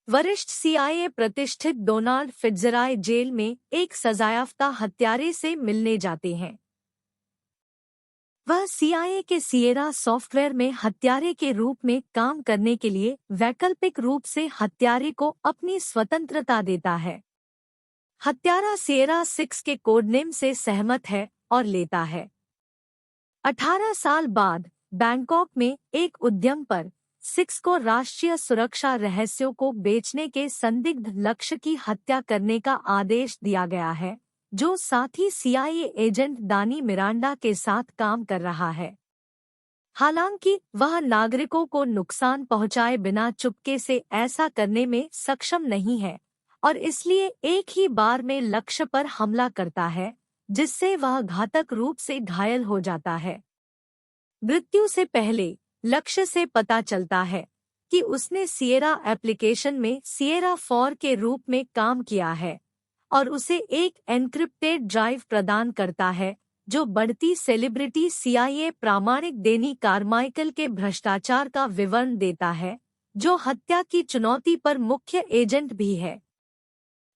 वरिष्ठ सीआईए प्रतिष्ठित Donald फिट्जरॉय jail में एक सजायाफ्ता हत्यारे से मिलने जाते हैं। वह सीआईए के सिएरा सॉफ्टवेयर में हत्यारे के रूप में काम करने के लिए वैकल्पिक रूप से हत्यारे को अपनी स्वतंत्रता देता है। हत्यारा सिएरा 6 के कोडनेम से सहमत है और लेता है। 18 साल बाद बैंकॉक में एक उद्यम पर 6 को राष्ट्रीय सुरक्षा रहस्यों को बेचने के संदिग्ध लक्ष्य की हत्या करने का आदेश दिया गया है, जो साथी सीआईए एजेंट दानी मिरांडा के साथ काम कर रहा है। हालांकि वह नागरिकों को नुकसान पहुंचाए बिना चुपके से ऐसा करने में सक्षम नहीं है और इसलिए एक ही बार में लक्ष्य पर हमला करता है, जिससे वह घातक रूप से घायल हो जाता है। मृत्यु से पहले लक्ष्य से पता चलता है कि उसने सिएरा एप्लीकेशन में सिएरा 4 के रूप में काम किया है और उसे एक एन्क्रिप्टेड ड्राइव प्रदान करता है, जो बढ़ती सेलिब्रिटी सीआईए प्रामाणिक डेनी कारमाइकल के भ्रष्टाचार का विवरण देता है, जो हत्या की चुनौती पर मुख्य एजेंट भी है।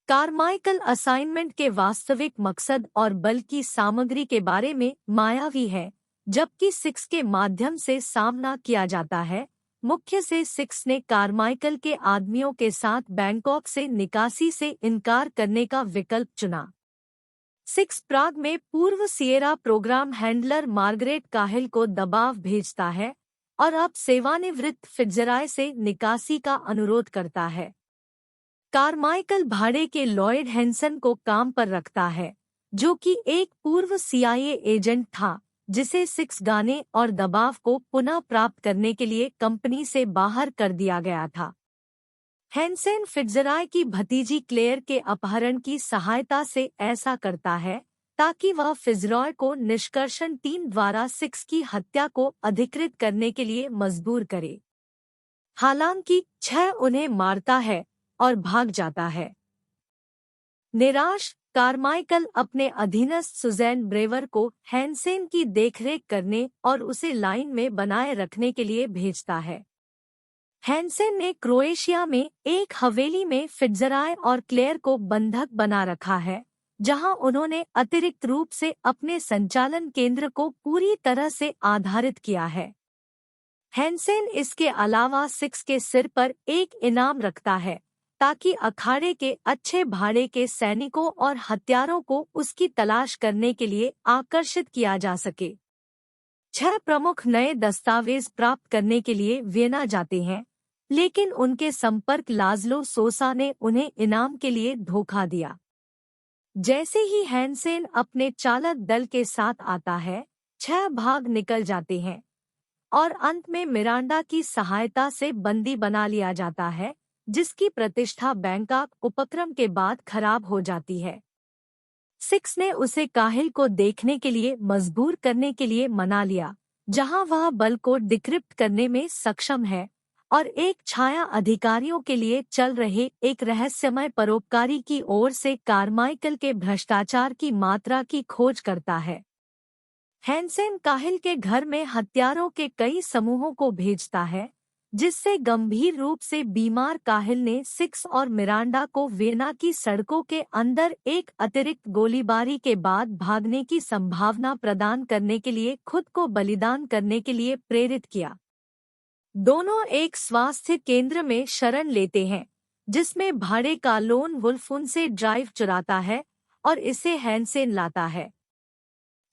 कारमाइकल असाइनमेंट के वास्तविक मकसद और बल की सामग्री के बारे में मायावी है, जबकि 6 के माध्यम से सामना किया जाता है। मुख्य से 6 ने कारमाइकल के आदमियों के साथ बैंकॉक से निकासी से इनकार करने का विकल्प चुना। 6 प्राग में पूर्व सिएरा प्रोग्राम हैंडलर मार्गरेट काहिल को दबाव भेजता है और अब सेवानिवृत्त फिट्जरॉय से निकासी का अनुरोध करता है। कारमाइकल भाड़े के लॉयड हेंसन को काम पर रखता है, जो कि एक पूर्व सीआईए एजेंट था, जिसे 6 गाने और दबाव को पुनः प्राप्त करने के लिए कंपनी से बाहर कर दिया गया था। हेंसेन फिट्जरॉय की भतीजी क्लेयर के अपहरण की सहायता से ऐसा करता है ताकि वह फिट्जरॉय को निष्कर्षण 3 द्वारा 6 की हत्या को अधिकृत करने के लिए मजबूर करे। हालांकि 6 उन्हें मारता है और भाग जाता है। निराश, कारमाइकल अपने अधीनस्थ सुजैन ब्रेवर को हेंसेन की देखरेख करने और उसे लाइन में बनाए रखने के लिए भेजता है। हेंसेन ने क्रोएशिया में एक हवेली में फिट्जरॉय और क्लेयर को बंधक बना रखा है, जहां उन्होंने अतिरिक्त रूप से अपने संचालन केंद्र को पूरी तरह से आधारित किया है। हेंसेन इसके अलावा 6 के सिर पर एक इनाम रखता है ताकि अखाड़े के अच्छे भाड़े के सैनिकों और हत्यारों को उसकी तलाश करने के लिए आकर्षित किया जा सके। 6 प्रमुख नए दस्तावेज प्राप्त करने के लिए वियना जाते हैं, लेकिन उनके संपर्क लाज़लो सोसा ने उन्हें इनाम के लिए धोखा दिया। जैसे ही हेंसेन अपने चालक दल के साथ आता है, 6 भाग निकल जाते हैं और अंत में मिरांडा की सहायता से बंदी बना लिया जाता है, जिसकी प्रतिष्ठा बैंकॉक उपक्रम के बाद खराब हो जाती है। 6 ने उसे काहिल को देखने के लिए मजबूर करने के लिए मना लिया, जहां वह बल को डिक्रिप्ट करने में सक्षम है और एक छाया अधिकारियों के लिए चल रहे एक रहस्यमय परोपकारी की ओर से कारमाइकल के भ्रष्टाचार की मात्रा की खोज करता है। हेंसेन काहिल के घर में हत्यारों के कई समूहों को भेजता है, जिससे गंभीर रूप से बीमार काहिल ने 6 और मिरांडा को वियना की सड़कों के अंदर एक अतिरिक्त गोलीबारी के बाद भागने की संभावना प्रदान करने के लिए खुद को बलिदान करने के लिए प्रेरित किया। दोनों एक स्वास्थ्य केंद्र में शरण लेते हैं, जिसमें भाड़े का लोन वुल्फ उनसे ड्राइव चुराता है और इसे हेंसेन लाता है।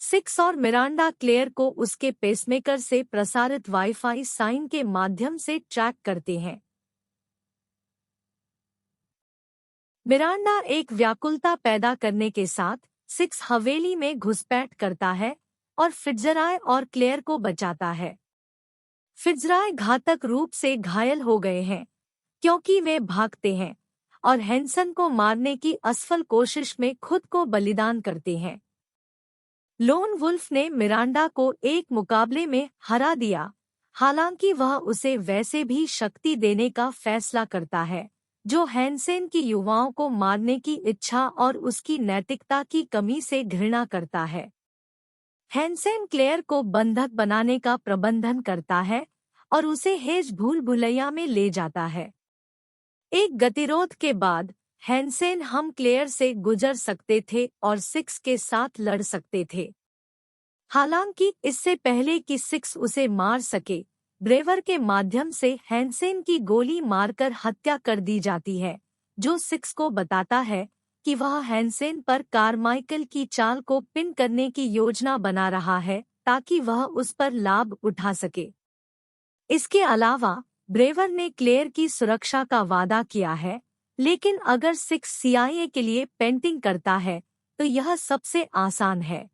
6 और मिरांडा क्लेयर को उसके पेसमेकर से प्रसारित वाईफाई साइन के माध्यम से ट्रैक करते हैं। मिरांडा एक व्याकुलता पैदा करने के साथ 6 हवेली में घुसपैठ करता है और फिट्जरॉय और क्लेयर को बचाता है। फिट्जरॉय घातक रूप से घायल हो गए हैं क्योंकि वे भागते हैं और हेंसन को मारने की असफल कोशिश में खुद को बलिदान करते हैं। लोन वुल्फ ने मिरांडा को एक मुकाबले में हरा दिया, हालांकि वह उसे वैसे भी शक्ति देने का फैसला करता है, जो हेंसेन की युवाओं को मारने की इच्छा और उसकी नैतिकता की कमी से घृणा करता है। हेंसेन क्लेयर को बंधक बनाने का प्रबंधन करता है और उसे हेज भूल भुलैया में ले जाता है। एक गतिरोध के बाद हैंसेन हम क्लेयर से गुजर सकते थे और सिक्स के साथ लड़ सकते थे। हालांकि इससे पहले कि सिक्स उसे मार सके, ब्रेवर के माध्यम से हैंसेन की गोली मारकर हत्या कर दी जाती है, जो सिक्स को बताता है कि वह हैंसेन पर कारमाइकल की चाल को पिन करने की योजना बना रहा है ताकि वह उस पर लाभ उठा सके। इसके अलावा ब्रेवर ने क्लेयर की सुरक्षा का वादा किया है, लेकिन अगर सिक्स सीआईए के लिए पेंटिंग करता है तो यह सबसे आसान है।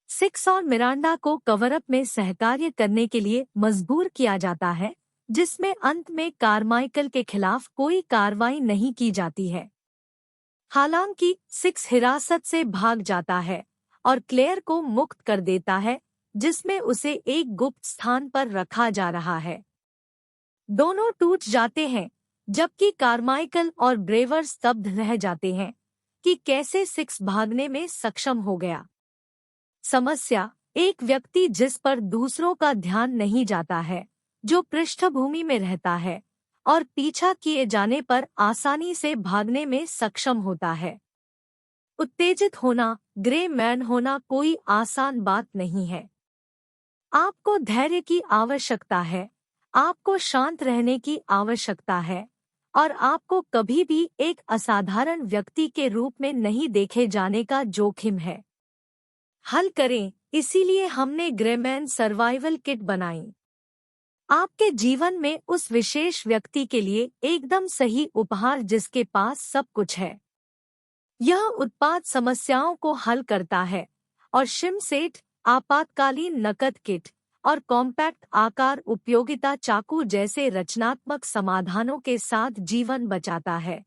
सिक्स और मिरांडा को कवरअप में सहकार्य करने के लिए मजबूर किया जाता है, जिसमें अंत में कारमाइकल के खिलाफ कोई कार्रवाई नहीं की जाती है। हालांकि सिक्स हिरासत से भाग जाता है और क्लेयर को मुक्त कर देता है, जिसमें उसे एक गुप्त स्थान पर रखा जा रहा है। दोनों टूट जाते हैं, जबकि कारमाइकल और ब्रेवर स्तब्ध रह जाते हैं कि कैसे सिक्स भागने में सक्षम हो गया। समस्या: एक व्यक्ति जिस पर दूसरों का ध्यान नहीं जाता है, जो पृष्ठभूमि में रहता है और पीछा किए जाने पर आसानी से भागने में सक्षम होता है। उत्तेजित होना, ग्रे मैन होना कोई आसान बात नहीं है। आपको धैर्य की आवश्यकता है, आपको शांत रहने की आवश्यकता है और आपको कभी भी एक असाधारण व्यक्ति के रूप में नहीं देखे जाने का जोखिम है। हल करें, इसीलिए हमने ग्रेमैन सर्वाइवल किट बनाई। आपके जीवन में उस विशेष व्यक्ति के लिए एकदम सही उपहार जिसके पास सब कुछ है। यह उत्पाद समस्याओं को हल करता है और शिमसेट, आपातकालीन नकद किट और कॉम्पैक्ट आकार उपयोगिता चाकू जैसे रचनात्मक समाधानों के साथ जीवन बचाता है।